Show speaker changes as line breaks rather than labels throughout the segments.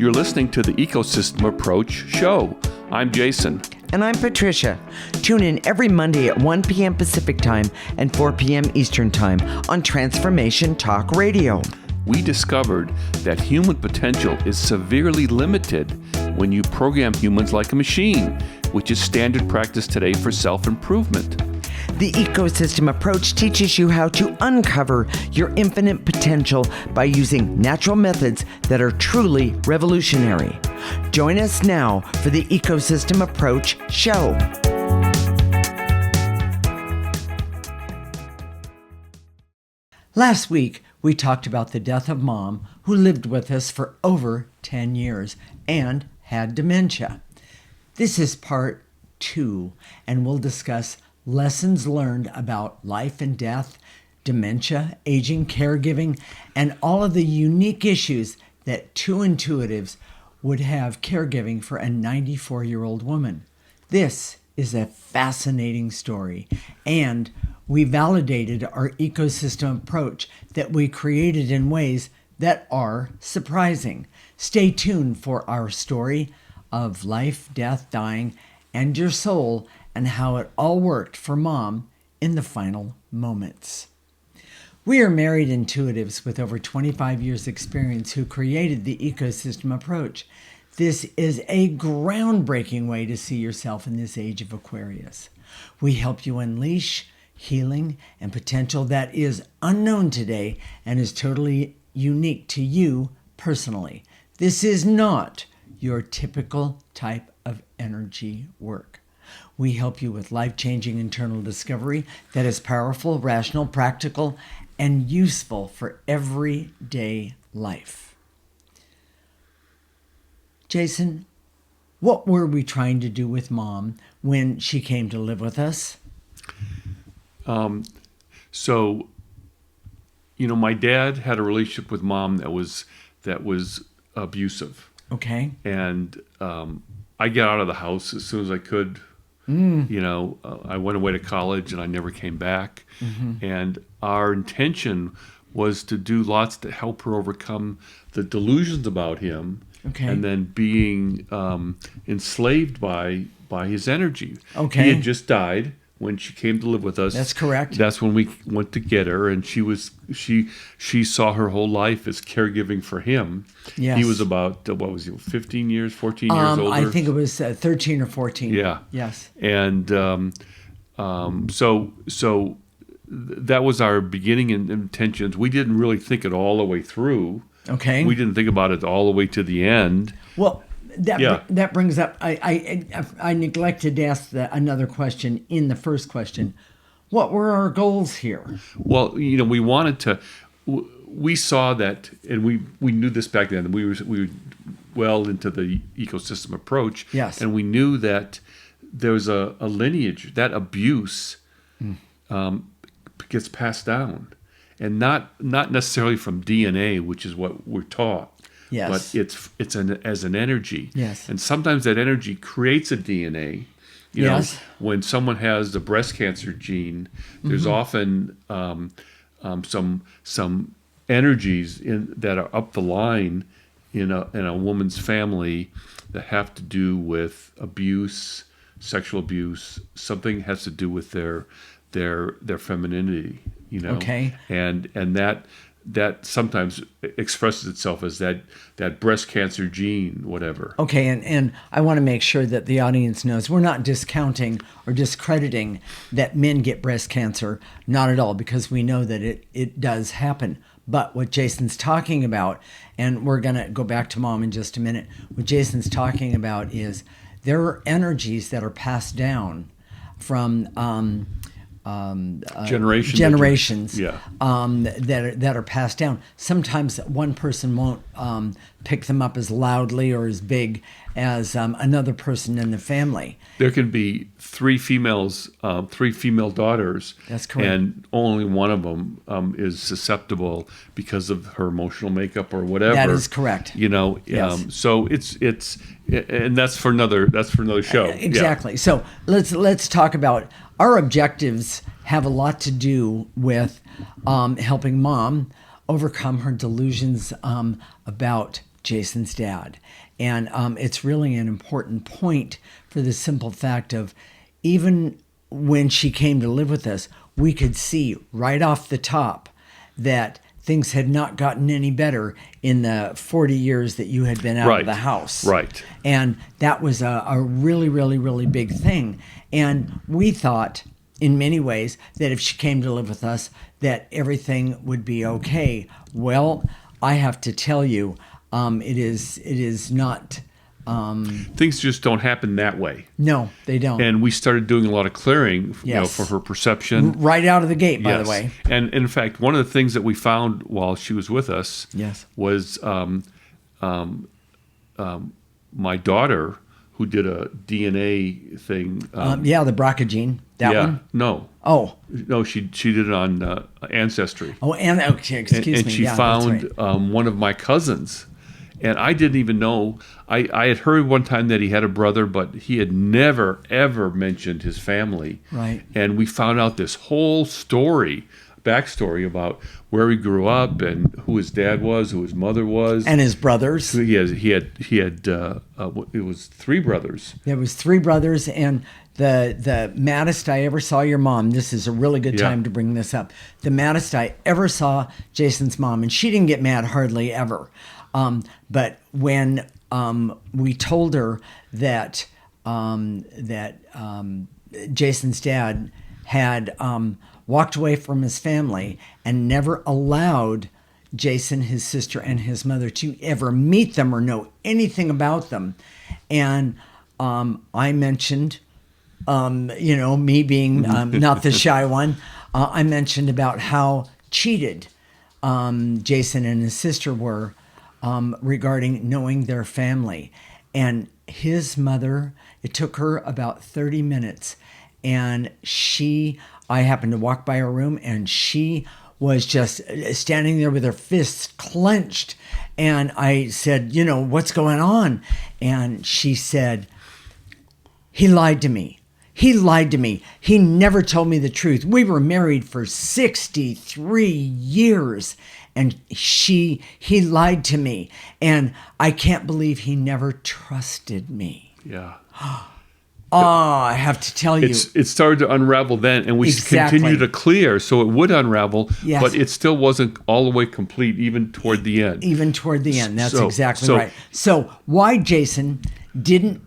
You're listening to the Ecosystem Approach show. I'm Jason.
And I'm Patricia. Tune in every Monday at 1 p.m. Pacific Time and 4 p.m. Eastern Time on Transformation Talk Radio.
We discovered that human potential is severely limited when you program humans like a machine, which is standard practice today for self-improvement.
The Ecosystem Approach teaches you how to uncover your infinite potential by using natural methods that are truly revolutionary. Join us now for the Ecosystem Approach show. Last week, we talked about the death of Mom, who lived with us for over 10 years and had dementia. This is part 2, and we'll discuss lessons learned about life and death, dementia, aging, caregiving, and all of the unique issues that two intuitives would have caregiving for a 94-year-old woman. This is a fascinating story, and we validated our ecosystem approach that we created in ways that are surprising. Stay tuned for our story of life, death, dying, and your soul, and how it all worked for Mom in the final moments. We are married intuitives with over 25 years experience who created the ecosystem approach. This is a groundbreaking way to see yourself in this age of Aquarius. We help you unleash healing and potential that is unknown today and is totally unique to you personally. This is not your typical type of energy work. We help you with life-changing internal discovery that is powerful, rational, practical, and useful for everyday life. Jason, what were we trying to do with Mom when she came to live with us?
My dad had a relationship with Mom that was abusive.
Okay.
And I got out of the house as soon as I could. I went away to college and I never came back. Mm-hmm. And our intention was to do lots to help her overcome the delusions about him.
Okay.
And then being enslaved by his energy.
Okay.
He had just died when she came to live with us.
That's correct.
That's when we went to get her, and she saw her whole life as caregiving for him.
Yes.
He was about 14 years older.
I think it was 13 or 14.
Yeah.
Yes.
And so that was our beginning intentions. We didn't really think it all the way through.
Okay.
We didn't think about it all the way to the end.
Well, that brings up, I neglected to ask another question in the first question. What were our goals here?
Well, we wanted to, we saw that, and we knew this back then, we were well into the ecosystem approach.
Yes.
And we knew that there was a lineage, that abuse gets passed down. And not necessarily from DNA, which is what we're taught.
Yes.
But it's as an energy.
Yes.
And sometimes that energy creates a DNA.
Yes.
When someone has the breast cancer gene, there's often some energies that are up the line in a woman's family that have to do with abuse, sexual abuse. Something has to do with their femininity.
Okay.
And that sometimes expresses itself as that breast cancer gene, whatever.
Okay, and I want to make sure that the audience knows we're not discounting or discrediting that men get breast cancer, not at all, because we know that it does happen. But what Jason's talking about, and we're going to go back to Mom in just a minute, what Jason's talking about is there are energies that are passed down from generations
Yeah.
that are passed down. Sometimes one person won't pick them up as loudly or as big as another person in the family.
There can be three female daughters.
That's correct.
And only one of them is susceptible because of her emotional makeup or whatever.
That is correct. Yes.
So it's and that's for another show.
Exactly.
Yeah.
So let's talk about our objectives. Have a lot to do with helping Mom overcome her delusions about Jason's dad. And it's really an important point for the simple fact of even when she came to live with us, we could see right off the top that things had not gotten any better in the 40 years that you had been out of the house.
Right.
And that was a really, really, really big thing. And we thought, in many ways, that if she came to live with us, that everything would be okay. Well, I have to tell you, it is not.
Things just don't happen that way.
No, they don't.
And we started doing a lot of clearing, for her perception.
Right out of the gate, by the way.
And in fact, one of the things that we found while she was with us was my daughter, who did a DNA thing.
The BRCA gene. That one?
No.
Oh.
No, she did it on Ancestry.
Oh, and okay, excuse me.
And she found one of my cousins. And I didn't even know. I had heard one time that he had a brother, but he had never, ever mentioned his family.
Right.
And we found out this whole backstory about where he grew up and who his dad was, who his mother was.
And his brothers.
He had it was 3 brothers.
There was 3 brothers, and the maddest I ever saw your mom, this is a really good time to bring this up, the maddest I ever saw Jason's mom, and she didn't get mad hardly ever. But when we told her that Jason's dad had walked away from his family and never allowed Jason, his sister, and his mother to ever meet them or know anything about them, and I mentioned, me being not the shy one, I mentioned about how cheated Jason and his sister were. Regarding knowing their family. And his mother, it took her about 30 minutes. And I happened to walk by her room, and she was just standing there with her fists clenched. And I said, what's going on? And she said, he lied to me. He lied to me. He never told me the truth. We were married for 63 years. And he lied to me. And I can't believe he never trusted me.
Yeah.
I have to tell you.
It started to unravel then, and we continued to clear so it would unravel, but it still wasn't all the way complete even toward the end. That's
exactly right. So why, Jason, didn't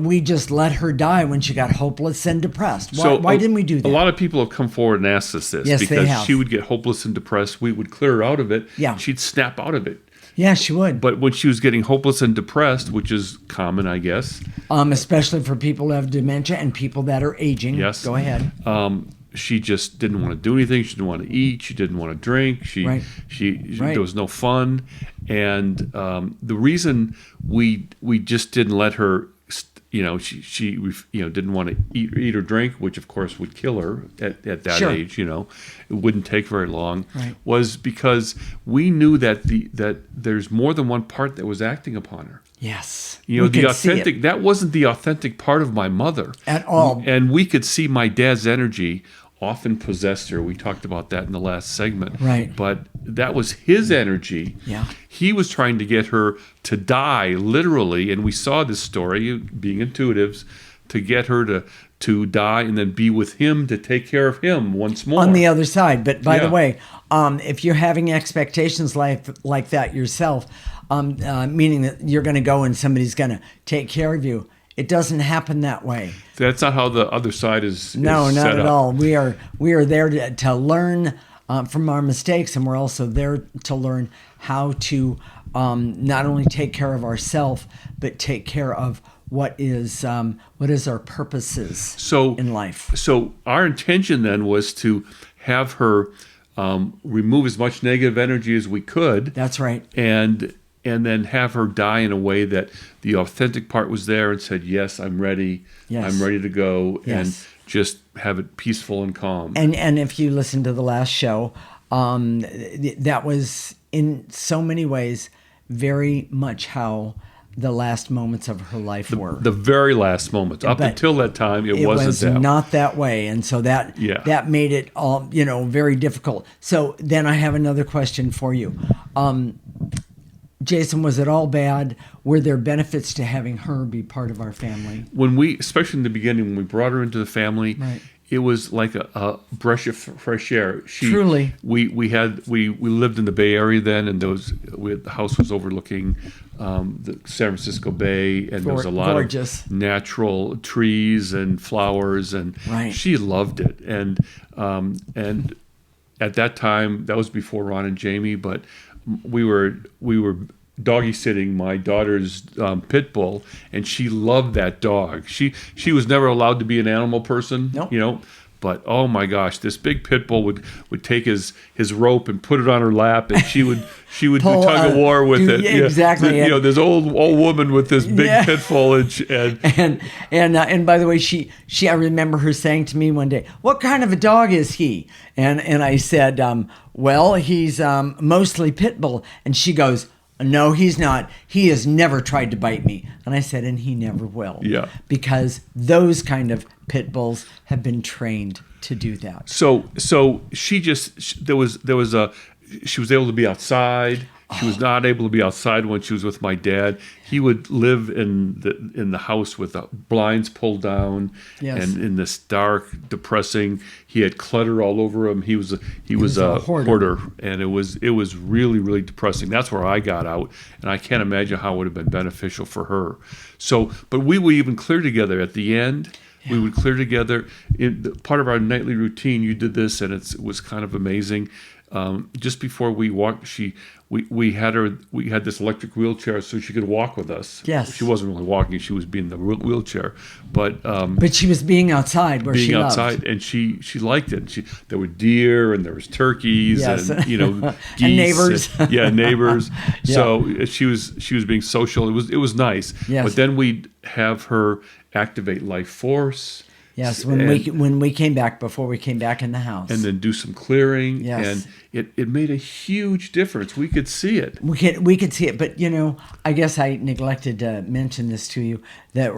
we just let her die when she got hopeless and depressed? Why didn't we do that?
A lot of people have come forward and asked us this because she would get hopeless and depressed. We would clear her out of it.
Yeah.
She'd snap out of it.
Yeah, she would.
But when she was getting hopeless and depressed, which is common, I guess.
Especially for people who have dementia and people that are aging.
Yes.
Go ahead.
She just didn't want to do anything. She didn't want to eat. She didn't want to drink. There was no fun. And the reason we just didn't let her, she didn't want to eat or drink, which of course would kill her at that age. It wouldn't take very long.
Right.
Was because we knew that there's more than one part that was acting upon her.
Yes.
The authentic, that wasn't the authentic part of my mother.
At all.
And we could see my dad's energy often possessed her. We talked about that in the last segment.
Right.
But that was his energy.
Yeah.
He was trying to get her to die, literally, and we saw this story, being intuitives, to get her to die and then be with him to take care of him once more.
On the other side. But by the way, if you're having expectations like that yourself, meaning that you're going to go and somebody's going to take care of you, it doesn't happen that way.
That's not how the other side is.
No,
is
not
set
at
up.
all. We are there to learn from our mistakes, and we're also there to learn how to not only take care of ourselves, but take care of what is our purposes in life.
So our intention then was to have her remove as much negative energy as we could.
That's right.
And then have her die in a way that the authentic part was there and said, yes, I'm ready.
Yes.
I'm ready to go.
Yes.
And just have it peaceful and calm.
And if you listen to the last show, that was in so many ways very much how the last moments of her life were.
The very last moments. Up until that time, it wasn't
not that way. And so that made it all, very difficult. So then I have another question for you. Jason, was it all bad? Were there benefits to having her be part of our family?
When we, especially in the beginning, when we brought her into the family,
Right.
it was like a breath of fresh air.
Truly.
We lived in the Bay Area then, and the house was overlooking the San Francisco Bay, and there was a lot
Gorgeous.
of natural trees and flowers, and
Right.
she loved it. And at that time, that was before Ron and Jamie, but we were doggy sitting my daughter's pit bull, and she loved that dog. She was never allowed to be an animal person,
Nope.
but oh my gosh, this big pit bull would take his rope and put it on her lap, and she would do tug of war with it.
Exactly.
Yeah. This old woman with this big pit bull,
and by the way, she I remember her saying to me one day, "What kind of a dog is he?" And I said, "Well, he's mostly pit bull." And she goes, "No, he's not. He has never tried to bite me." And I said, "And he never will."
Yeah.
Because those kind of pit bulls have been trained to do that.
So she was able to be outside. She was not able to be outside when she was with my dad. He would live in the house with the blinds pulled down,
Yes.
and in this dark, depressing. He had clutter all over him. He was a hoarder, and it was really, really depressing. That's where I got out, and I can't imagine how it would have been beneficial for her. So, but we would even clear together at the end. Yeah. We would clear together. Part of our nightly routine, you did this, and it was kind of amazing. Just before we walked, we had this electric wheelchair so she could walk with us.
Yes.
She wasn't really walking; she was being in the wheelchair, but
she was being outside where she loved.
Being outside, and she liked it. There were deer, and there was turkeys,
yes.
and geese,
and neighbors.
Neighbors.
Yeah.
So she was being social. It was nice.
Yes.
But then we'd have her activate life force.
Yes, when we came back, before we came back in the house.
And then do some clearing.
Yes.
And it made a huge difference. We could see it.
We could see it, but I guess I neglected to mention this to you, that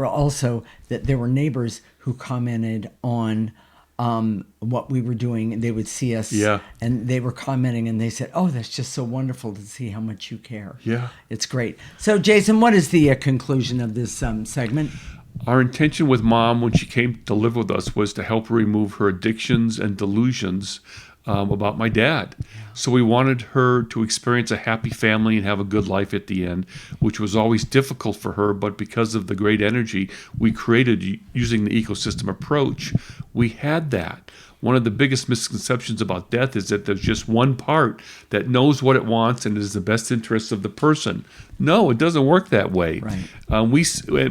there were neighbors who commented on what we were doing, and they would see us, and they were commenting, and they said, "Oh, that's just so wonderful to see how much you care."
Yeah.
It's great. So, Jason, what is the conclusion of this segment?
Our intention with Mom when she came to live with us was to help her remove her addictions and delusions about my dad. So we wanted her to experience a happy family and have a good life at the end, which was always difficult for her, but because of the great energy we created using the ecosystem approach, we had that. One of the biggest misconceptions about death is that there's just one part that knows what it wants and is the best interest of the person. No, it doesn't work that way.
Right.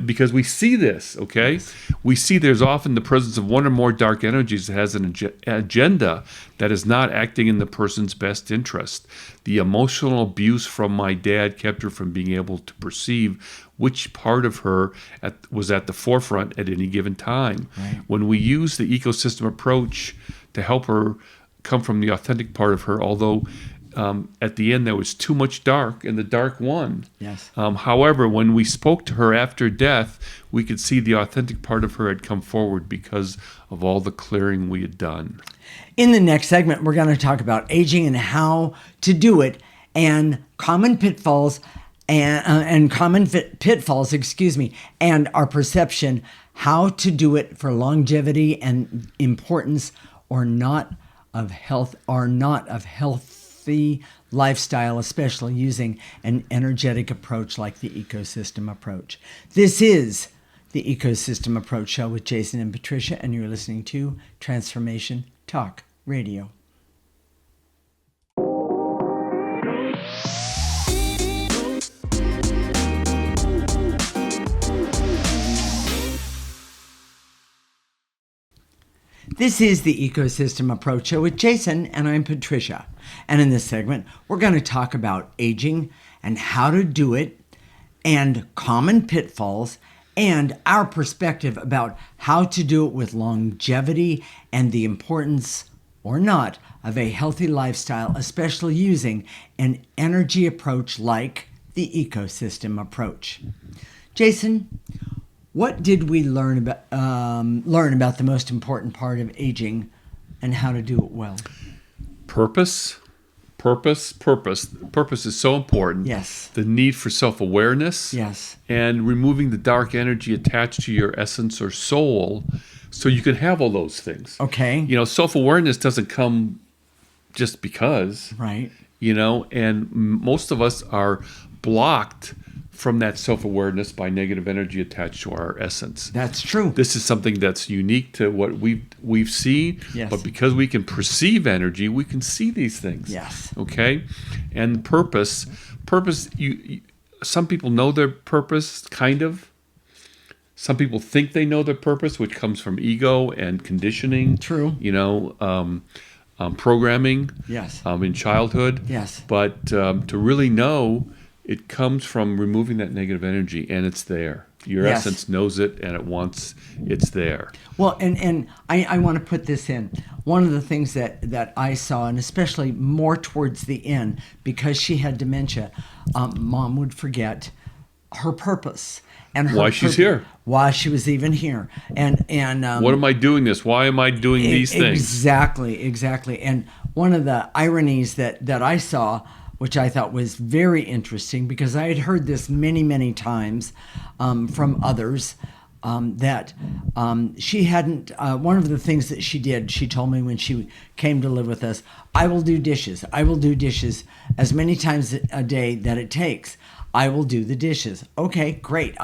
Because we see this, okay?
Yes.
We see there's often the presence of one or more dark energies that has an agenda that is not acting in the person's best interest. The emotional abuse from my dad kept her from being able to perceive which part of her was at the forefront at any given time.
Right.
When we use the ecosystem approach to help her come from the authentic part of her, although at the end there was too much dark and the dark won.
Yes.
However, when we spoke to her after death, we could see the authentic part of her had come forward because of all the clearing we had done.
In the next segment, we're going to talk about aging and how to do it, and common pitfalls and our perception, how to do it for longevity and importance or not of healthy lifestyle, especially using an energetic approach like the ecosystem approach. This is the Ecosystem Approach Show with Jason and Patricia, and you're listening to Transformation Talk Radio. This is the Ecosystem Approach Show with Jason, and I'm Patricia. And in this segment, we're going to talk about aging and how to do it, and common pitfalls, and our perspective about how to do it with longevity and the importance or not of a healthy lifestyle, especially using an energy approach like the ecosystem approach. Jason, what did we learn about the most important part of aging and how to do it well?
Purpose, Purpose is so important.
Yes.
The need for self-awareness.
Yes.
And removing the dark energy attached to your essence or soul so you can have all those things.
Okay.
You know, self-awareness doesn't come just because.
Right.
You know, and most of us are blocked from that self-awareness by negative energy attached to our essence.
That's true.
This is something that's unique to what we've seen,
Yes.
but because we can perceive energy, we can see these things.
Yes.
Okay? And purpose, you some people know their purpose, kind of. Some people think they know their purpose, which comes from ego and conditioning.
True.
You know, programming.
Yes.
In childhood.
Yes.
But to really know, it comes from removing that negative energy, and it's there. Your
Yes.
essence knows it, and it's there.
Well, and I want to put this in. One of the things that I saw, and especially more towards the end, because she had dementia, Mom would forget her purpose. And her
Why she's here.
Why she was even here. And
What am I doing this? Why am I doing these things?
Exactly. And one of the ironies that I saw, which I thought was very interesting, because I had heard this many, many times from others, that she hadn't, one of the things that she did, she told me when she came to live with us, I will do dishes. I will do dishes as many times a day that it takes. I will do the dishes. Okay, great.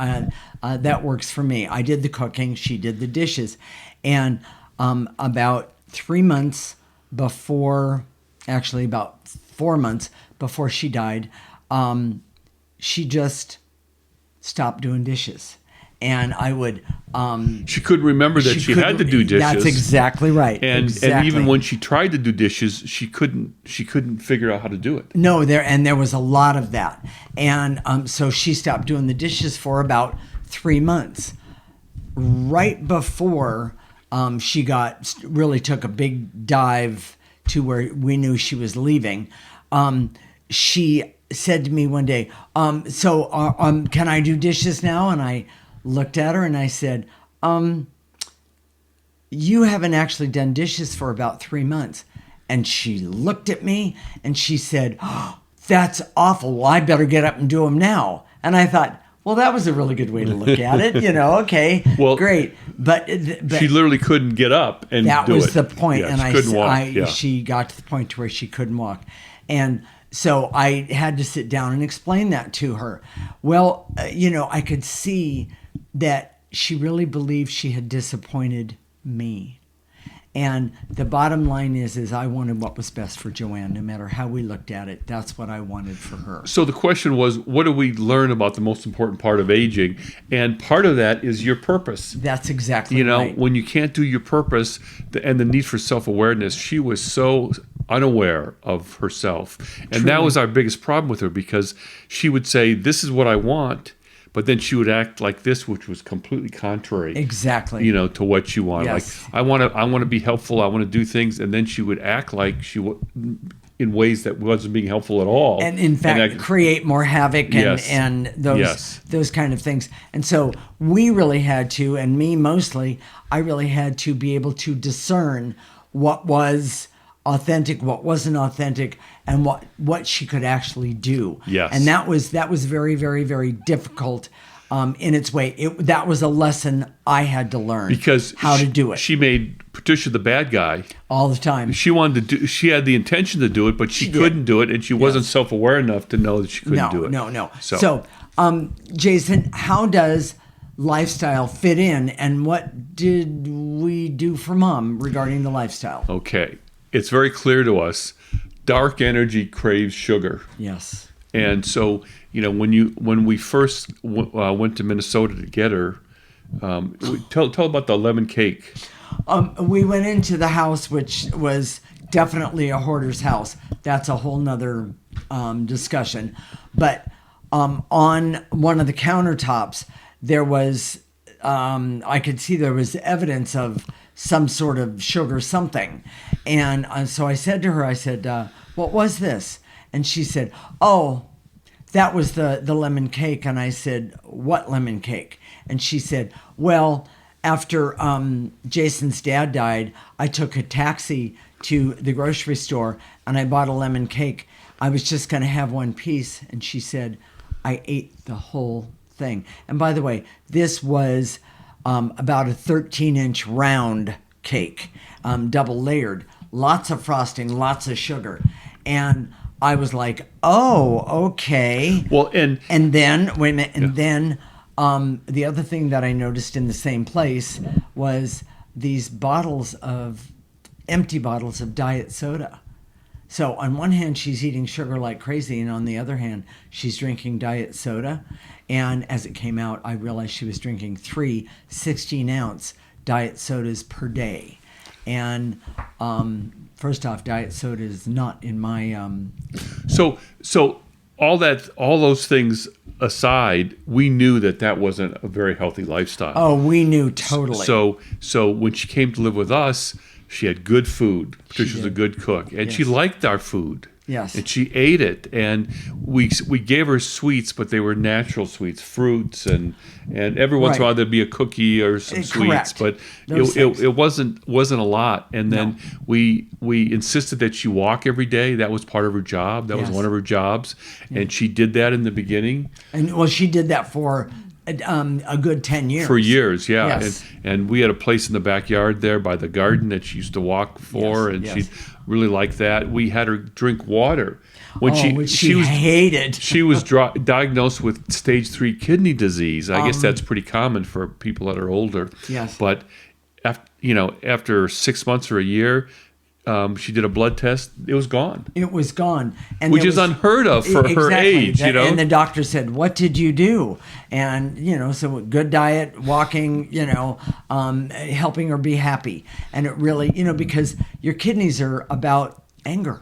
That works for me. I did the cooking. She did the dishes. And about 3 months before, actually about 4 months before she died, she just stopped doing dishes. And I would...
she couldn't remember that she had to do dishes.
That's exactly right.
And even when she tried to do dishes, she couldn't figure out how to do it.
No, there was a lot of that. And so she stopped doing the dishes for about 3 months. Right before she really took a big dive to where we knew she was leaving, she said to me one day, can I do dishes now? And I looked at her and I said, you haven't actually done dishes for about 3 months. And she looked at me and she said, oh, that's awful. Well, I better get up and do them now. And I thought, well, that was a really good way to look at it. You know, okay, well, great. But
she literally couldn't get up and do it.
That was the point.
Yeah,
and
she couldn't walk.
She got to the point to where she couldn't walk. And so I had to sit down and explain that to her. Well, I could see that she really believed she had disappointed me. And the bottom line is I wanted what was best for Joanne, no matter how we looked at it. That's what I wanted for her.
So the question was, what do we learn about the most important part of aging? And part of that is your purpose.
That's exactly right.
When you can't do your purpose and the need for self-awareness, she was so unaware of herself. And
Truly.
That was our biggest problem with her, because she would say, this is what I want, but then she would act like this, which was completely contrary.
Exactly.
To what you want.
Yes.
Like, I want to be helpful. I want to do things, and then she would act like in ways that wasn't being helpful at all.
And in fact, create more havoc and those kind of things. And so we really had to, and me mostly, I really had to be able to discern what was authentic, what wasn't authentic, and what she could actually do.
Yes.
And that was very, very, very difficult in its way. That was a lesson I had to learn,
because
how to do it.
She made Patricia the bad guy
all the time.
She wanted to do. She had the intention to do it, but she couldn't do it, and she wasn't self-aware enough to know that she couldn't do it.
No. So, Jason, how does lifestyle fit in, and what did we do for Mom regarding the lifestyle?
Okay. It's very clear to us, dark energy craves sugar.
Yes.
And so, when we first went to Minnesota to get her, tell about the lemon cake.
We went into the house, which was definitely a hoarder's house. That's a whole nother discussion. But on one of the countertops, there was, I could see there was evidence of some sort of sugar something. And so I said to her, what was this? And she said, oh, that was the lemon cake. And I said, what lemon cake? And she said, well, after Jason's dad died, I took a taxi to the grocery store and I bought a lemon cake. I was just going to have one piece, and she said, I ate the whole thing. And by the way, this was about a 13-inch round cake, double layered, lots of frosting, lots of sugar. And I was like, oh, okay.
Well, and
then, wait a minute, and then the other thing that I noticed in the same place was these empty bottles of diet soda. So on one hand, she's eating sugar like crazy, and on the other hand, she's drinking diet soda. And as it came out, I realized she was drinking 3 16-ounce diet sodas per day. And first off, diet soda is not in my...
So all those things aside, we knew that wasn't a very healthy lifestyle.
Oh, we knew totally.
So when she came to live with us, she had good food. Patricia was a good cook, and she liked our food.
Yes.
And she ate it, and we gave her sweets, but they were natural sweets, fruits, and every once in a while there'd be a cookie or some sweets, but it wasn't a lot. And then we insisted that she walk every day. That was part of her job. That was one of her jobs, and she did that in the beginning.
And well, she did that for a good 10 years.
For years, yeah.
Yes.
And we had a place in the backyard there by the garden that she used to walk for, and she really liked that. We had her drink water.
Which she hated.
She was diagnosed with stage 3 kidney disease. I guess that's pretty common for people that are older.
Yes.
But after 6 months or a year, she did a blood test. It was gone.
It was gone, and
which is unheard of for her age.
And the doctor said, "What did you do?" And so good diet, walking, helping her be happy, and it really, because your kidneys are about anger.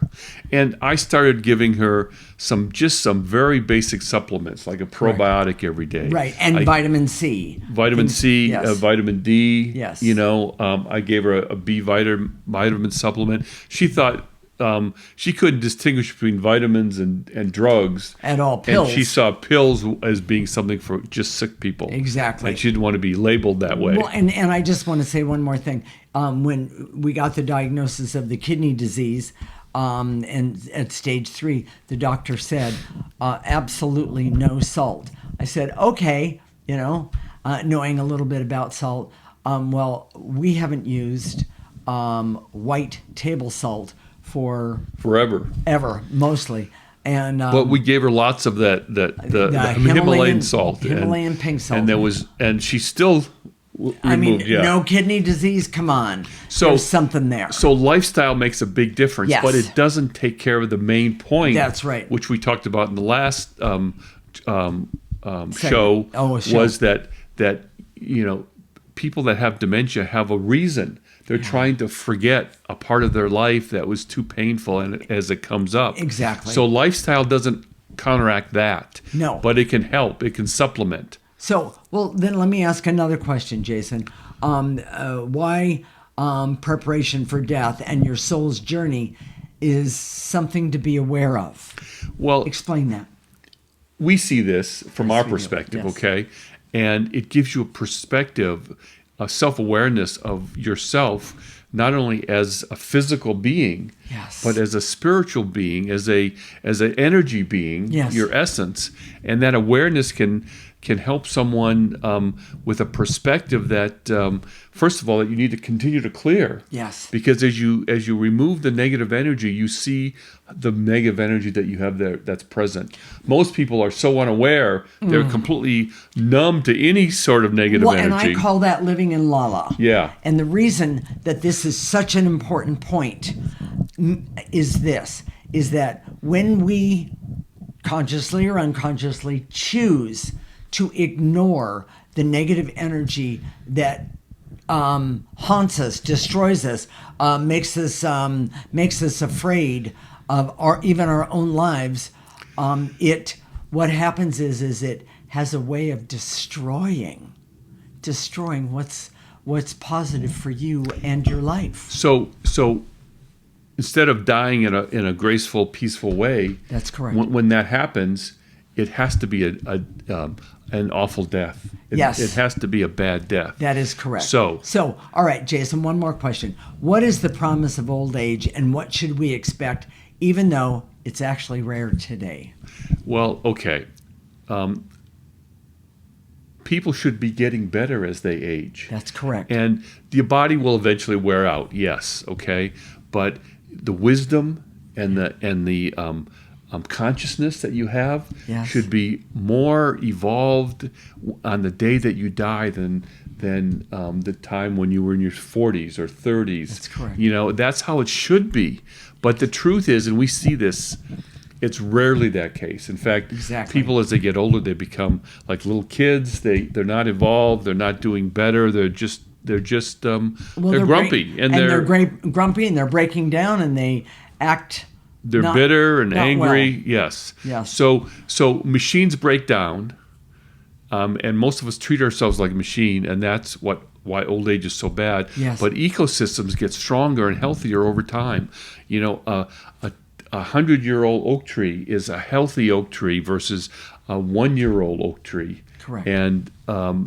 And I started giving her some very basic supplements, like a probiotic every day.
Right, and vitamin C.
Vitamin C, vitamin D.
Yes.
I gave her a B vitamin supplement. She thought she couldn't distinguish between vitamins and drugs.
And all pills.
And she saw pills as being something for just sick people.
Exactly.
And she didn't want to be labeled that way.
Well, and I just want to say one more thing. When we got the diagnosis of the kidney disease, and at stage 3, the doctor said, absolutely no salt. I said, okay, knowing a little bit about salt. Well, we haven't used white table salt for ever, mostly. And
but we gave her lots of the Himalayan salt,
Himalayan pink salt,
and she still.
No kidney disease. Come on, there's something there.
So lifestyle makes a big difference, but it doesn't take care of the main point.
That's right.
Which we talked about in the last show. Was that people that have dementia have a reason. They're trying to forget a part of their life that was too painful, and as it comes up.
Exactly.
So lifestyle doesn't counteract that.
No.
But it can help. It can supplement.
So, well, then let me ask another question, Jason. Why preparation for death and your soul's journey is something to be aware of?
Well,
explain that.
We see this from our perspective, okay? And it gives you a perspective, a self-awareness of yourself, not only as a physical being, but as a spiritual being, as an energy being, your essence. And that awareness can help someone with a perspective that, first of all, that you need to continue to clear.
Yes.
Because as you remove the negative energy, you see the negative energy that you have there that's present. Most people are so unaware, they're completely numb to any sort of negative energy.
And I call that living in la-la.
Yeah.
And the reason that this is such an important point is that when we consciously or unconsciously choose to ignore the negative energy that haunts us, destroys us, makes us afraid of even our own lives. What happens is it has a way of destroying what's positive for you and your life.
So instead of dying in a graceful, peaceful way,
that's correct.
When that happens, it has to be an awful death.
Yes.
It has to be a bad death.
That is correct.
So,
all right, Jason, one more question. What is the promise of old age, and what should we expect, even though it's actually rare today?
well, okay. People should be getting better as they age.
That's correct.
And your body will eventually wear out, yes, okay? But the wisdom and the consciousness that you have
Yes.
should be more evolved on the day that you die than the time when you were in your 40s or 30s.
That's correct.
You know, that's how it should be. But the truth is, and we see this, it's rarely that case. In fact,
Exactly.
people as they get older, they become like little kids. They're not evolved. They're not doing better. They're grumpy
they're grumpy, and they're breaking down, and they act.
they're bitter and
not
angry.
well.
Yes.
Yes.
So machines break down, and most of us treat ourselves like a machine, and that's why old age is so bad.
Yes.
But ecosystems get stronger and healthier over time. You know, a 100-year-old oak tree is a healthy oak tree versus a 1-year-old oak tree.
Correct.
And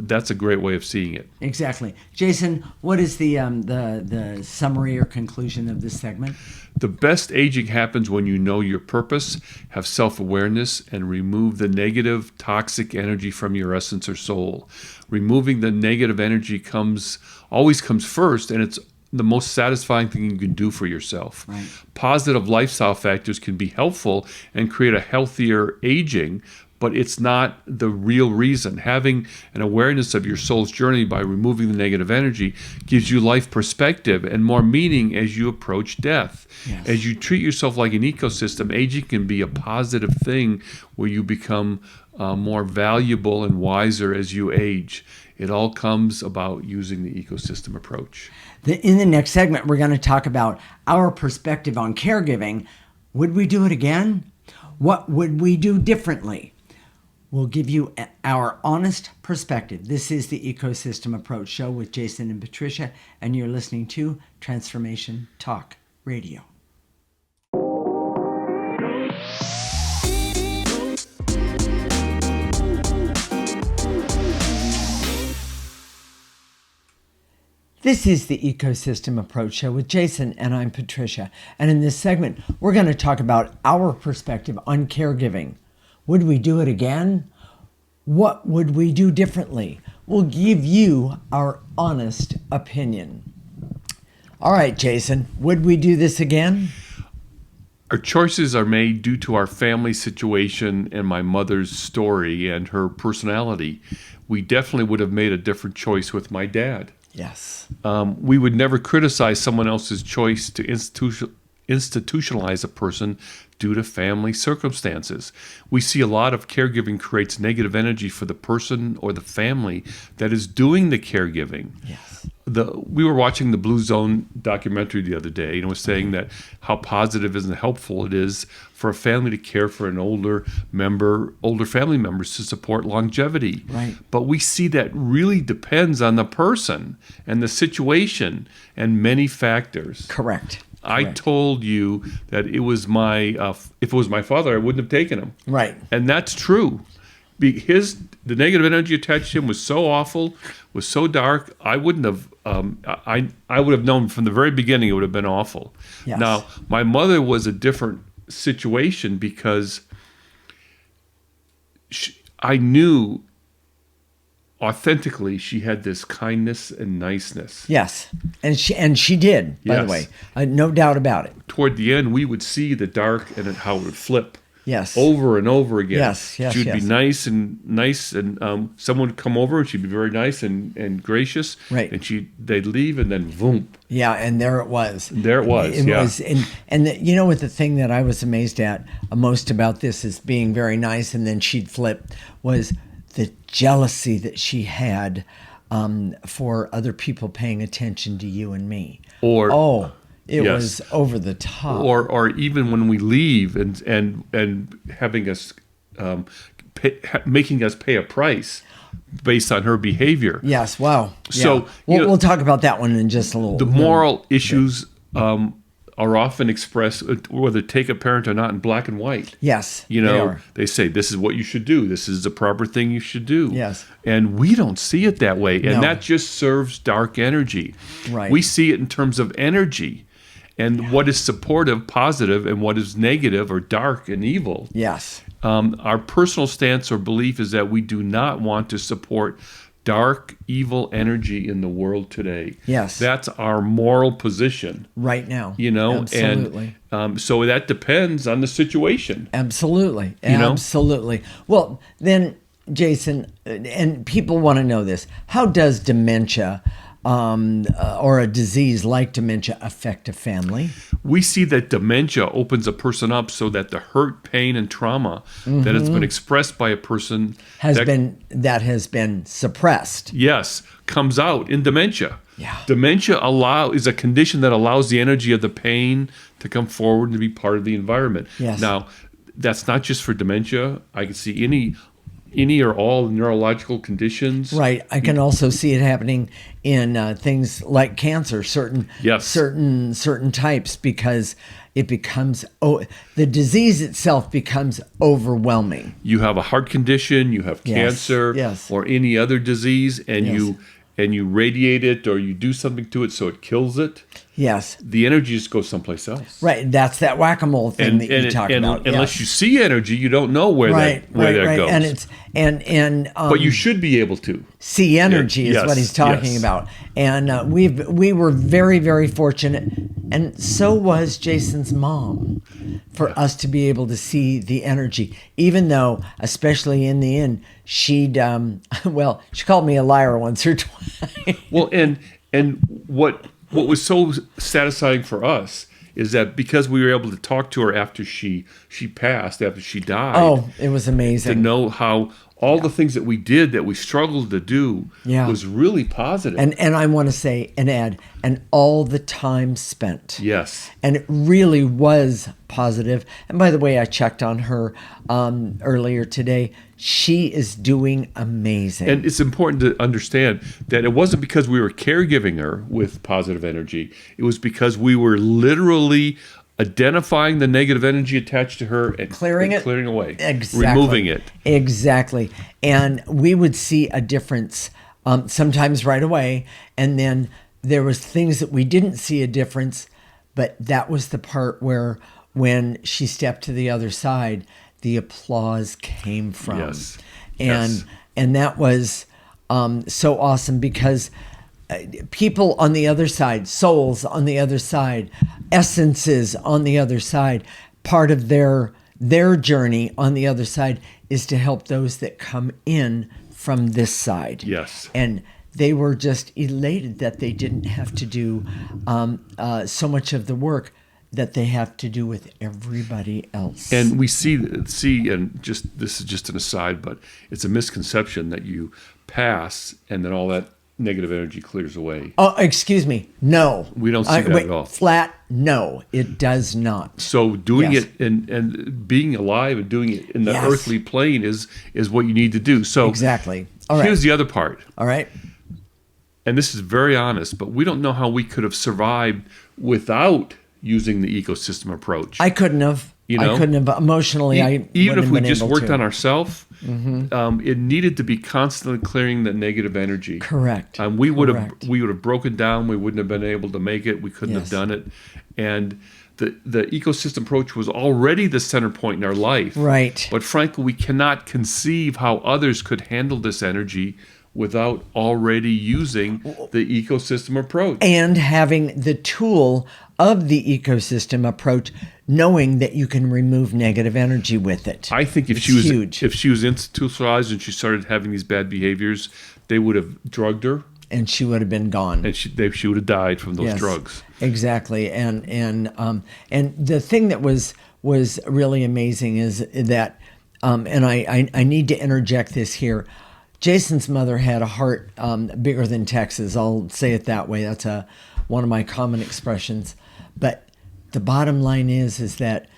that's a great way of seeing it.
Exactly. Jason, what is the summary or conclusion of this segment?
The best aging happens when you know your purpose, have self-awareness, and remove the negative, toxic energy from your essence or soul. Removing the negative energy always comes first, and it's the most satisfying thing you can do for yourself.
Right.
Positive lifestyle factors can be helpful and create a healthier aging, but it's not the real reason. Having an awareness of your soul's journey by removing the negative energy gives you life perspective and more meaning as you approach death.
Yes.
As you treat yourself like an ecosystem, aging can be a positive thing where you become more valuable and wiser as you age. It all comes about using the ecosystem approach.
In the next segment, we're going to talk about our perspective on caregiving. Would we do it again? What would we do differently? We'll give you our honest perspective. This is the Ecosystem Approach Show with Jason and Patricia, and you're listening to Transformation Talk Radio. This is the Ecosystem Approach Show with Jason, and I'm Patricia. And in this segment, we're going to talk about our perspective on caregiving. Would we do it again? What would we do differently? We'll give you our honest opinion. All right, Jason, would we do this again?
Our choices are made due to our family situation and my mother's story and her personality. We definitely would have made a different choice with my dad.
Yes.
We would never criticize someone else's choice to institutionalize a person due to family circumstances. We see a lot of caregiving creates negative energy for the person or the family that is doing the caregiving.
Yes.
We were watching the Blue Zone documentary the other day, and it was saying that how positive and helpful it is for a family to care for an older family members to support longevity.
Right.
But we see that really depends on the person and the situation and many factors.
Correct.
I told you that it was if it was my father, I wouldn't have taken him.
Right.
And that's true. The negative energy attached to him was so awful, was so dark. I wouldn't have. I would have known from the very beginning it would have been awful.
Yes.
Now, my mother was a different situation because I knew authentically she had this kindness and niceness.
Yes. And she did, by the way. No doubt about it.
Toward the end, we would see the dark and how it would flip.
Yes.
Over and over again.
Yes.
She'd be nice, and someone would come over and she'd be very nice and gracious.
Right.
And they'd leave, and then boom.
Yeah, and there it was.
There it was.
You know what, the thing that I was amazed at most about this is being very nice, and then she'd flip, was the jealousy that she had for other people paying attention to you and me. It was over the top.
Or even when we leave and having us making us pay a price based on her behavior.
Yes. Wow.
So
we'll talk about that one in just a little.
The moral issues are often expressed, whether take a parent or not, in black and white.
Yes,
You
they
know,
are.
they say this is what you should do. This is the proper thing you should do.
Yes.
And we don't see it that way. And
No.
that just serves dark energy.
Right.
We see it in terms of energy and what is supportive, positive, and what is negative or dark and evil.
Yes.
Our personal stance or belief is that we do not want to support dark, evil energy in the world today.
Yes.
That's our moral position.
Right now.
You know,
Absolutely.
and so that depends on the situation.
Absolutely.
You know?
Absolutely. Well, then, Jason, and people want to know this, how does dementia or a disease like dementia affect a family?
We see that dementia opens a person up so that the hurt, pain, and trauma that has been expressed by a person
has been suppressed.
Yes, comes out in dementia.
Yeah.
Dementia is a condition that allows the energy of the pain to come forward and to be part of the environment.
Yes.
Now, that's not just for dementia. I can see any or all neurological conditions.
Right. I can also see it happening in things like cancer, certain types, because it becomes the disease itself becomes overwhelming.
You have a heart condition, you have cancer,
Yes.
or any other disease, and
Yes.
you radiate it or you do something to it so it kills it.
Yes.
The energy just goes someplace else.
Right. That's that whack-a-mole thing that you talk about.
Unless you see energy, you don't know where that goes.
And it's
but you should be able to
see energy is
Yes,
what he's talking
yes.
about. And we were very, very fortunate, and so was Jason's mom, for us to be able to see the energy, even though, especially in the end, she called me a liar once or twice.
Well, and what was so satisfying for us is that because we were able to talk to her after she passed, after she died.
Oh, it was amazing.
To know how all the things that we did, that we struggled to do, was really positive.
And I want to say and add, and all the time spent.
Yes.
And it really was positive. And by the way, I checked on her earlier today. She is doing amazing.
And it's important to understand that it wasn't because we were caregiving her with positive energy. It was because we were literally identifying the negative energy attached to her and clearing away,
exactly.
removing it.
Exactly. And we would see a difference sometimes right away. And then there was things that we didn't see a difference, but that was the part where when she stepped to the other side, the applause came from.
Yes.
And that was so awesome, because people on the other side, souls on the other side, essences on the other side, part of their journey on the other side is to help those that come in from this side.
Yes.
And they were just elated that they didn't have to do so much of the work that they have to do with everybody else.
And we see, and just this is just an aside, but it's a misconception that you pass and then all that negative energy clears away.
Oh, excuse me. No.
We don't see that at all.
Flat, no, it does not.
So doing it and being alive and doing it in the earthly plane is what you need to do. So
exactly. All right.
Here's the other part.
All right.
And this is very honest, but we don't know how we could have survived without using the ecosystem approach.
I couldn't have.
You know?
I couldn't have emotionally.
Even if we just worked on ourselves, it needed to be constantly clearing the negative energy.
Correct.
We would have broken down. We wouldn't have been able to make it. We couldn't have done it. And the ecosystem approach was already the center point in our life.
Right.
But frankly, we cannot conceive how others could handle this energy without already using the ecosystem approach.
And having the tool of the ecosystem approach, knowing that you can remove negative energy with it.
I think if she was institutionalized and she started having these bad behaviors, they would have drugged her.
And she would have been gone.
And she would have died from those drugs.
Exactly. And the thing that was really amazing is that, and I need to interject this here. Jason's mother had a heart bigger than Texas. I'll say it that way. That's one of my common expressions. But the bottom line is that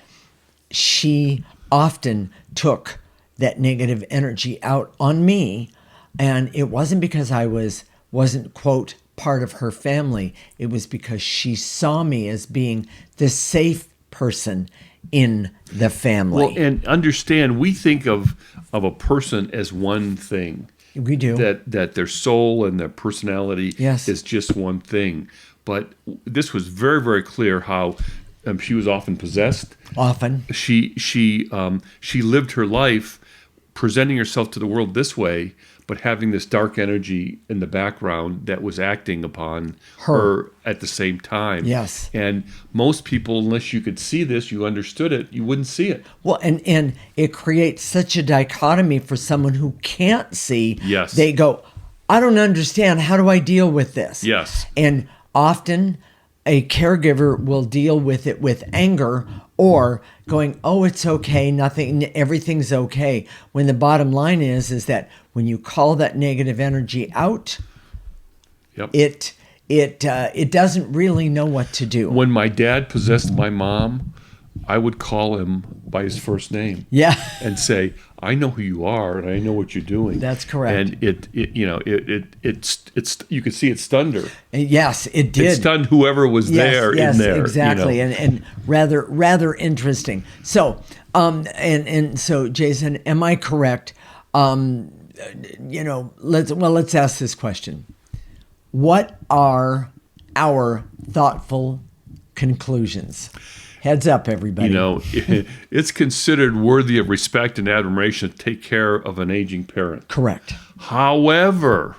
she often took that negative energy out on me, and it wasn't because I wasn't, quote, part of her family, it was because she saw me as being the safe person in the family.
Well, and understand, we think of a person as one thing.
We do.
That their soul and their personality
Yes.
is just one thing. But this was very, very clear how she was often possessed.
Often.
She lived her life presenting herself to the world this way, but having this dark energy in the background that was acting upon her at the same time.
Yes.
And most people, unless you could see this, you understood it, you wouldn't see it.
Well, and it creates such a dichotomy for someone who can't see.
Yes.
They go, I don't understand. How do I deal with this?
Yes.
And often a caregiver will deal with it with anger or going, oh, it's okay, nothing, everything's okay. When the bottom line is that when you call that negative energy out,
Yep.
it doesn't really know what to do.
When my dad possessed my mom, I would call him by his first name.
Yeah.
And say, I know who you are, and I know what you're doing.
That's correct.
And it's you could see it stunned her.
Yes, it did.
It stunned whoever was there
yes,
in there.
Exactly,
You know.
and rather interesting. So, and so, Jason, am I correct? Let's ask this question: what are our thoughtful conclusions? Heads up, everybody.
You know, it's considered worthy of respect and admiration to take care of an aging parent.
Correct.
However,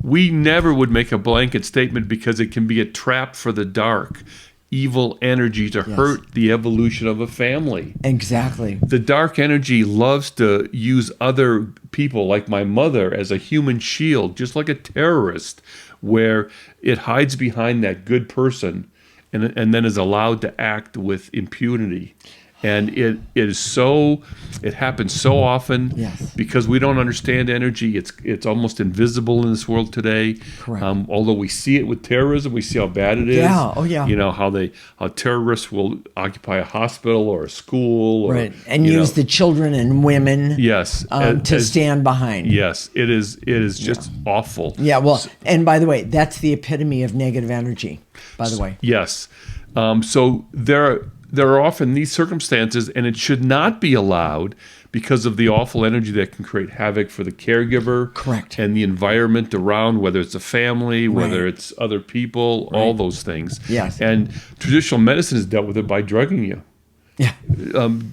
we never would make a blanket statement because it can be a trap for the dark, evil energy to hurt the evolution of a family.
Exactly.
The dark energy loves to use other people, like my mother, as a human shield, just like a terrorist, where it hides behind that good person and then is allowed to act with impunity. And it happens so often because we don't understand energy. It's almost invisible in this world today.
Correct.
Although we see it with terrorism, we see how bad it is.
Yeah. Oh, yeah.
You know how terrorists will occupy a hospital or a school,
Right. And use the children and women.
Yes.
To stand behind.
Yes. It is just awful.
Yeah. Well, and by the way, that's the epitome of negative energy. By the way.
Yes. So there are often these circumstances, and it should not be allowed because of the awful energy that can create havoc for the caregiver.
Correct.
And the environment around, whether it's a family, whether it's other people, all those things.
Yes.
And traditional medicine has dealt with it by drugging you.
Yeah.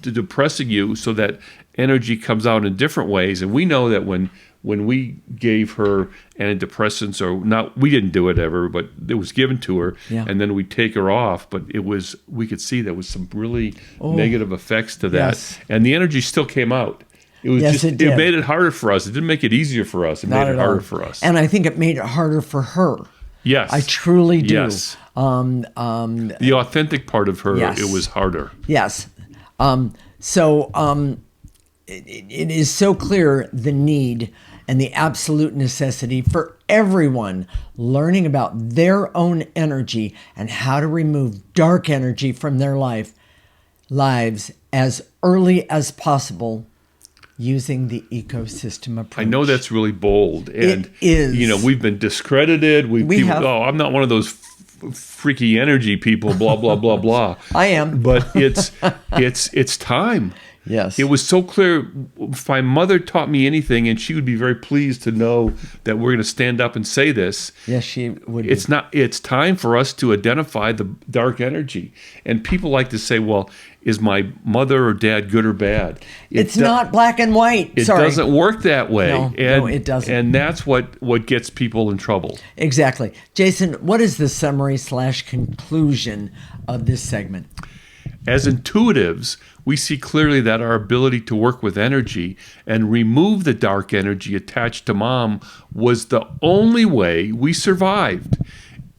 Depressing you so that energy comes out in different ways. And we know that when we gave her antidepressants, or not, we didn't do it ever, but it was given to her, and then we take her off. But we could see there was some really negative effects to that, and the energy still came out. It was it made it harder for us. It didn't make it easier for us. It made it harder for us.
And I think it made it harder for her.
Yes,
I truly do.
Yes. The authentic part of her, it was harder.
Yes. It is so clear the need and the absolute necessity for everyone learning about their own energy and how to remove dark energy from their lives as early as possible using the ecosystem approach.
I know that's really bold. And,
it is.
You know, we've been discredited. I'm not one of those freaky energy people, blah, blah, blah, blah.
I am.
But it's time.
Yes.
It was so clear. If my mother taught me anything, and she would be very pleased to know that we're going to stand up and say this.
Yes, she would.
It's time for us to identify the dark energy. And people like to say, well, is my mother or dad good or bad?
It's not black and white.
It doesn't work that way.
No, it doesn't.
And that's what gets people in trouble.
Exactly. Jason, what is the summary / conclusion of this segment?
As intuitives, we see clearly that our ability to work with energy and remove the dark energy attached to mom was the only way we survived.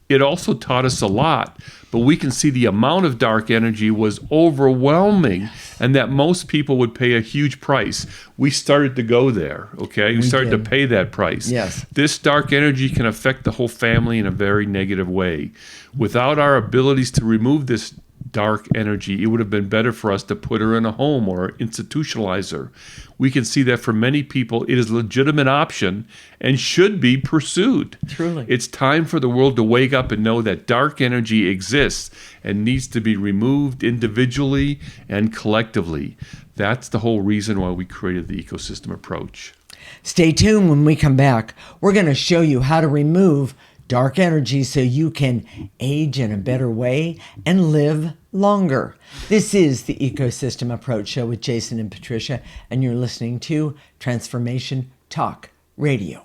It also taught us a lot, but we can see the amount of dark energy was overwhelming and that most people would pay a huge price. We started to go there, okay? We started to pay that price.
Yes.
This dark energy can affect the whole family in a very negative way. Without our abilities to remove this dark energy. It would have been better for us to put her in a home or institutionalize her. We can see that for many people, it is a legitimate option and should be pursued.
Truly.
It's time for the world to wake up and know that dark energy exists and needs to be removed individually and collectively. That's the whole reason why we created the ecosystem approach.
Stay tuned. When we come back, we're going to show you how to remove dark energy so you can age in a better way and live longer. This is the Ecosystem Approach Show with Jason and Patricia, and you're listening to Transformation Talk Radio.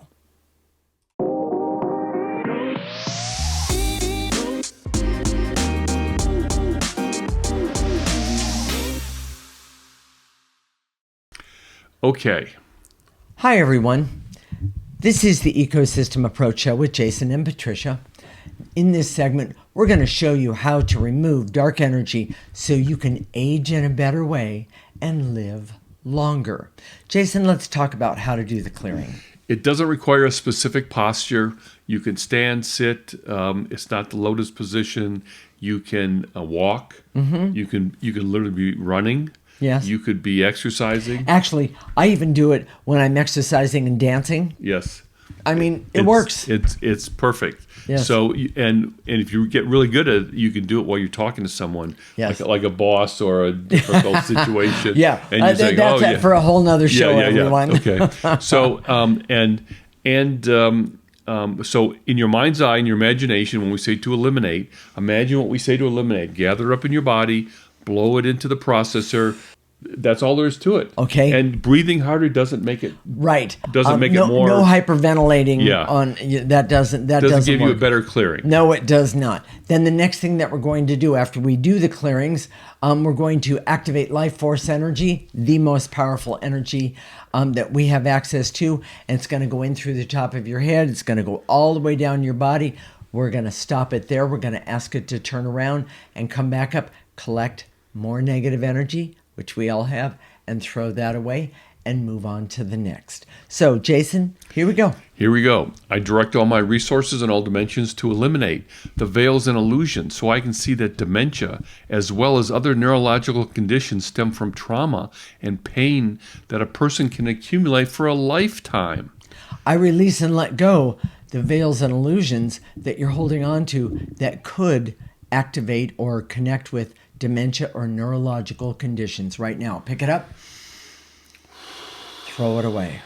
Okay.
Hi, everyone. This is the Ecosystem Approach Show with Jason and Patricia. In this segment, we're going to show you how to remove dark energy so you can age in a better way and live longer. Jason, let's talk about how to do the clearing.
It doesn't require a specific posture. You can stand, sit. It's not the lotus position. You can walk. Mm-hmm. You can literally be running.
Yes.
You could be exercising.
Actually, I even do it when I'm exercising and dancing.
Yes.
I mean, it works.
It's perfect.
Yes.
So, and if you get really good at it, you can do it while you're talking to someone,
yes,
like a boss or a difficult situation.
Yeah,
and you say,
that's that for a whole nother show, everyone.
Okay. So, so in your mind's eye, in your imagination, when we say to eliminate, imagine what we say to eliminate. Gather up in your body, blow it into the processor. That's all there is to it.
Okay.
And breathing harder doesn't make it
right.
Doesn't make it more.
No hyperventilating.
Yeah.
On that doesn't
give you
work.
a better clearing.
No, it does not. Then the next thing that we're going to do after we do the clearings, we're going to activate life force energy, the most powerful energy that we have access to, and it's going to go in through the top of your head. It's going to go all the way down your body. We're going to stop it there. We're going to ask it to turn around and come back up, collect more negative energy, which we all have, and throw that away and move on to the next. So, Jason, here we go.
Here we go. I direct all my resources in all dimensions to eliminate the veils and illusions so I can see that dementia, as well as other neurological conditions, stem from trauma and pain that a person can accumulate for a lifetime.
I release and let go the veils and illusions that you're holding on to that could activate or connect with dementia or neurological conditions right now. Pick it up. Throw it away.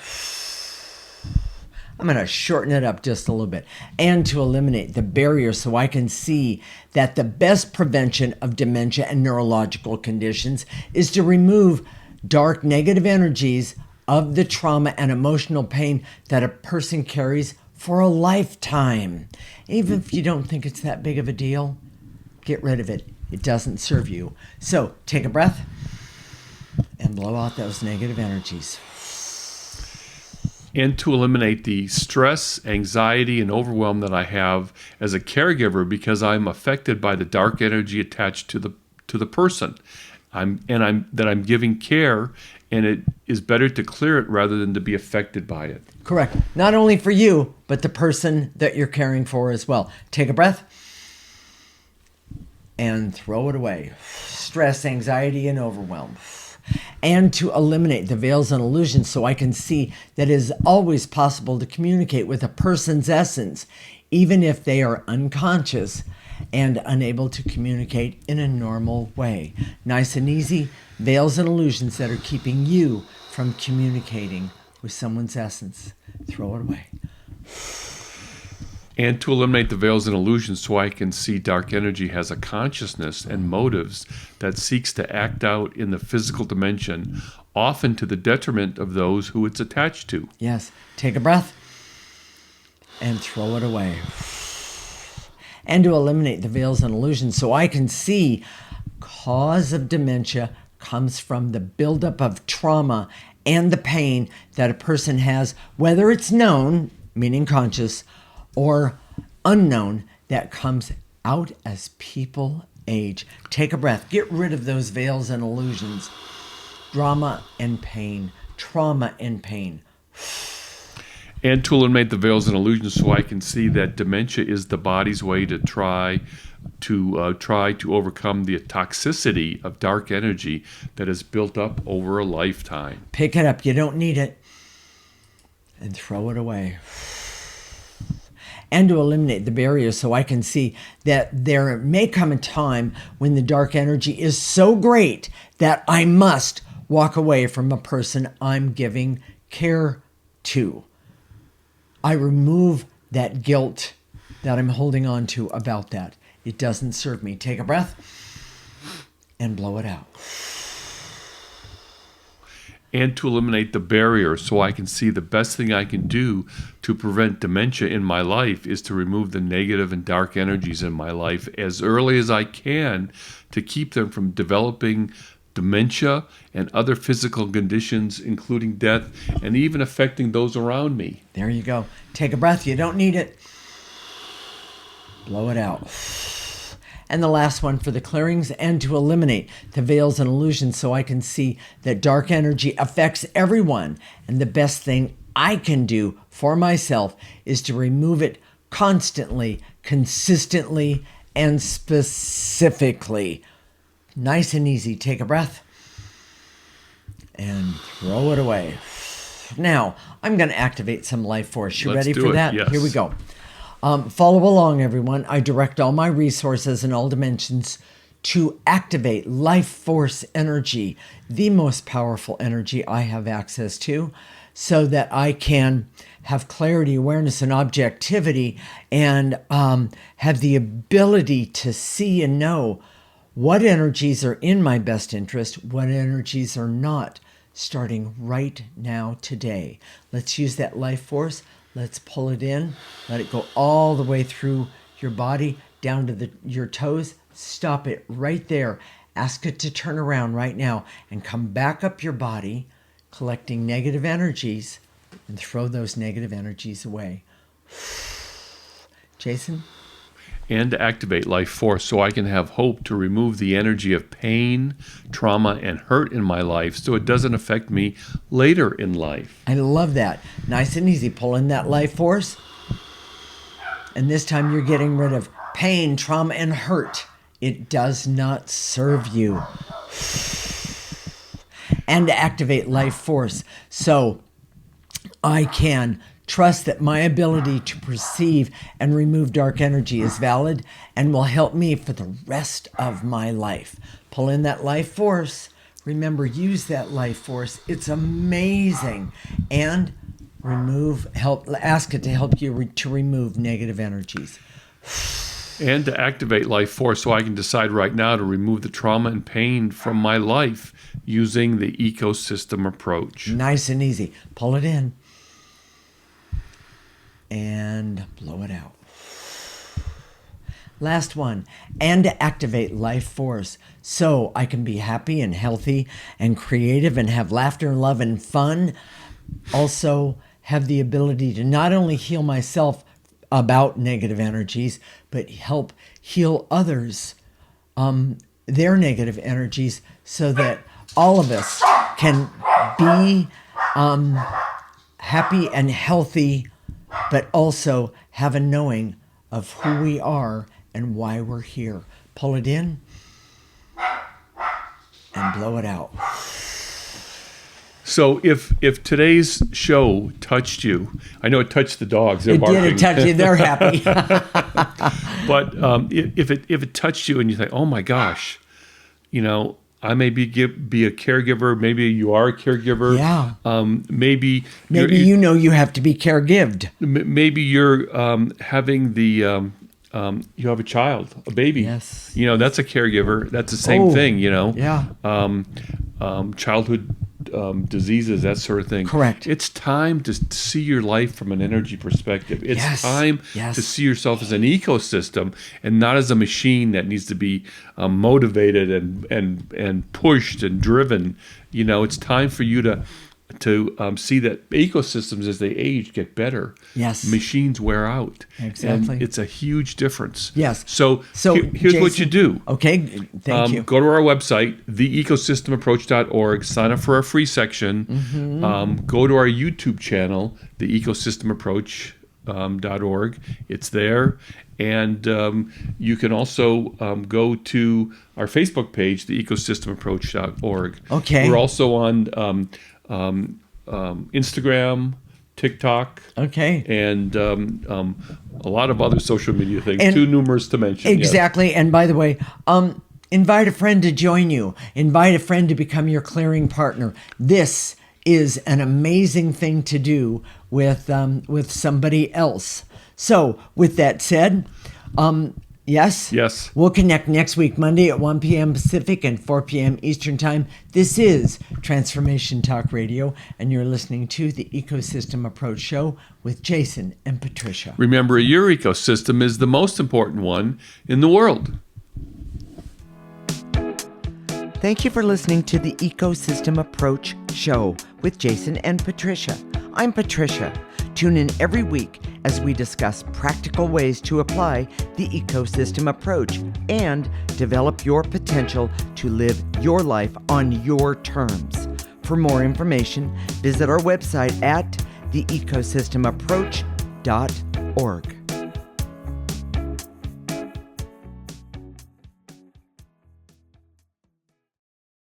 I'm going to shorten it up just a little bit. And to eliminate the barrier so I can see that the best prevention of dementia and neurological conditions is to remove dark negative energies of the trauma and emotional pain that a person carries for a lifetime. Even if you don't think it's that big of a deal, get rid of it. It doesn't serve you. So take a breath and blow out those negative energies.
And to eliminate the stress, anxiety, and overwhelm that I have as a caregiver because I'm affected by the dark energy attached to the person. I'm giving care, and it is better to clear it rather than to be affected by it.
Correct. Not only for you, but the person that you're caring for as well. Take a breath and throw it away. Stress, anxiety, and overwhelm. And to eliminate the veils and illusions so I can see that it is always possible to communicate with a person's essence, even if they are unconscious and unable to communicate in a normal way. Nice and easy, veils and illusions that are keeping you from communicating with someone's essence. Throw it away.
And to eliminate the veils and illusions so I can see dark energy has a consciousness and motives that seeks to act out in the physical dimension, often to the detriment of those who it's attached to.
Yes. Take a breath and throw it away. And to eliminate the veils and illusions so I can see cause of dementia comes from the buildup of trauma and the pain that a person has, whether it's known, meaning conscious, or unknown, that comes out as people age. Take a breath. Get rid of those veils and illusions. Drama and pain. Trauma and pain.
And to eliminate the veils and illusions, so I can see that dementia is the body's way to try to overcome the toxicity of dark energy that is built up over a lifetime.
Pick it up. You don't need it. And throw it away. And to eliminate the barriers, so I can see that there may come a time when the dark energy is so great that I must walk away from a person I'm giving care to. I remove that guilt that I'm holding on to about that. It doesn't serve me. Take a breath and blow it out.
And to eliminate the barrier, so I can see the best thing I can do to prevent dementia in my life is to remove the negative and dark energies in my life as early as I can, to keep them from developing dementia and other physical conditions, including death, and even affecting those around me.
There you go. Take a breath. You don't need it. Blow it out. And the last one for the clearings, and to eliminate the veils and illusions, so I can see that dark energy affects everyone. And the best thing I can do for myself is to remove it constantly, consistently, and specifically. Nice and easy. Take a breath and throw it away. Now, I'm going to activate some life force. You
Let's
ready
do
for
it.
that?
Yes.
Here we go. Follow along, everyone. I direct all my resources in all dimensions to activate life force energy, the most powerful energy I have access to, so that I can have clarity, awareness, and objectivity, and have the ability to see and know what energies are in my best interest, what energies are not, starting right now, today. Let's use that life force. Let's pull it in. Let it go all the way through your body, down to your toes. Stop it right there. Ask it to turn around right now and come back up your body, collecting negative energies, and throw those negative energies away. Jason?
And to activate life force, so I can have hope to remove the energy of pain, trauma, and hurt in my life, so it doesn't affect me later in life.
I love that. Nice and easy. Pull in that life force. And this time you're getting rid of pain, trauma, and hurt. It does not serve you. And to activate life force, so I can trust that my ability to perceive and remove dark energy is valid and will help me for the rest of my life. Pull in that life force. Remember, use that life force. It's amazing. And ask it to help you to remove negative energies.
And to activate life force, so I can decide right now to remove the trauma and pain from my life using the ecosystem approach.
Nice and easy. Pull it in. And blow it out. Last one. And to activate life force, so I can be happy and healthy and creative and have laughter and love and fun. Also have the ability to not only heal myself about negative energies, but help heal others, their negative energies, so that all of us can be happy and healthy, but also have a knowing of who we are and why we're here. Pull it in and blow it out.
So if today's show touched you, I know it touched the dogs. They're
It
barking.
did. It touched you. They're happy.
But if it touched you and you think, oh my gosh, I may be a caregiver. Maybe you are a caregiver.
Yeah.
Maybe
you have to be caregived.
Maybe you're having the you have a child, a baby.
Yes.
That's a caregiver. That's the same thing.
Yeah.
Childhood diseases, that sort of thing.
Correct.
It's time to see your life from an energy perspective. It's time to see yourself as an ecosystem and not as a machine that needs to be motivated and pushed and driven. It's time for you to to see that ecosystems as they age get better.
Yes.
Machines wear out.
Exactly.
And it's a huge difference.
Yes.
So here's
Jason,
what you do.
Okay, thank you.
Go to our website, theecosystemapproach.org, sign up for our free section. Go to our YouTube channel, The Ecosystem Approach. .org. It's there. And you can also go to our Facebook page, the ecosystemapproach.org.
Okay.
We're also on Instagram, TikTok,
Okay.
and a lot of other social media things,
And
too numerous to mention.
Exactly.
Yes.
And by the way, invite a friend to join you. Invite a friend to become your clearing partner. This is an amazing thing to do with somebody else. So, with that said, yes?
Yes.
We'll connect next week, Monday at 1 p.m. Pacific and 4 p.m. Eastern Time. This is Transformation Talk Radio, and you're listening to the Ecosystem Approach Show with Jason and Patricia.
Remember, your ecosystem is the most important one in the world.
Thank you for listening to the Ecosystem Approach Show with Jason and Patricia. I'm Patricia. Tune in every week as we discuss practical ways to apply the ecosystem approach and develop your potential to live your life on your terms. For more information, visit our website at theecosystemapproach.org.